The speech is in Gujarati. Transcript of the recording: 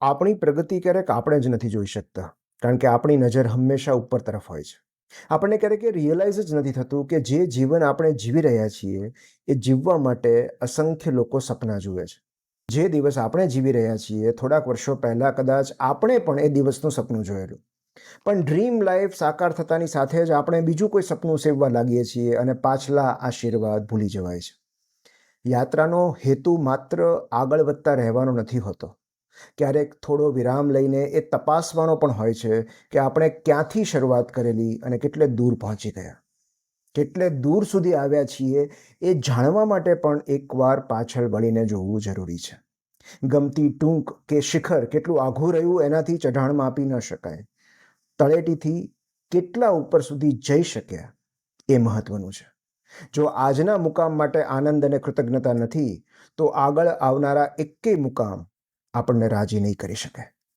આપણી પ્રગતિ ક્યારેક આપણે જ નથી જોઈ શકતા, કારણ કે આપણી નજર હંમેશા ઉપર તરફ હોય છે. આપણને ક્યારેક એ રિયલાઇઝ જ નથી થતું કે જે જીવન આપણે જીવી રહ્યા છીએ, એ જીવવા માટે અસંખ્ય લોકો સપના જુએ છે. જે દિવસ આપણે જીવી રહ્યા છીએ, થોડાક વર્ષો પહેલાં કદાચ આપણે પણ એ દિવસનું સપનું જોયેલું. પણ ડ્રીમ લાઈફ સાકાર થતાની સાથે જ આપણે બીજું કોઈ સપનું સેવવા લાગીએ છીએ અને પાછલા આશીર્વાદ ભૂલી જવાય છે. યાત્રાનો હેતુ માત્ર આગળ વધતા રહેવાનો નથી હોતો. ક્યારેક થોડો વિરામ લઈને એ તપાસવાનો પણ હોય છે કે આપણે ક્યાંથી શરૂઆત કરેલી અને કેટલે દૂર પહોંચી ગયા. કેટલે દૂર સુધી આવ્યા છીએ એ જાણવા માટે પણ એકવાર પાછળ વળીને જોવું જરૂરી છે. ગમતી ટૂંક કે શિખર કેટલું આઘું રહ્યું એનાથી ચઢાણ માપી ન શકાય. તળેટીથી કેટલા ઉપર સુધી જઈ શક્યા એ મહત્વનું છે. જો આજના મુકામ માટે આનંદ અને કૃતજ્ઞતા નથી, તો આગળ આવનારા એકેય મુકામ આપણને રાજી નહીં કરી શકે.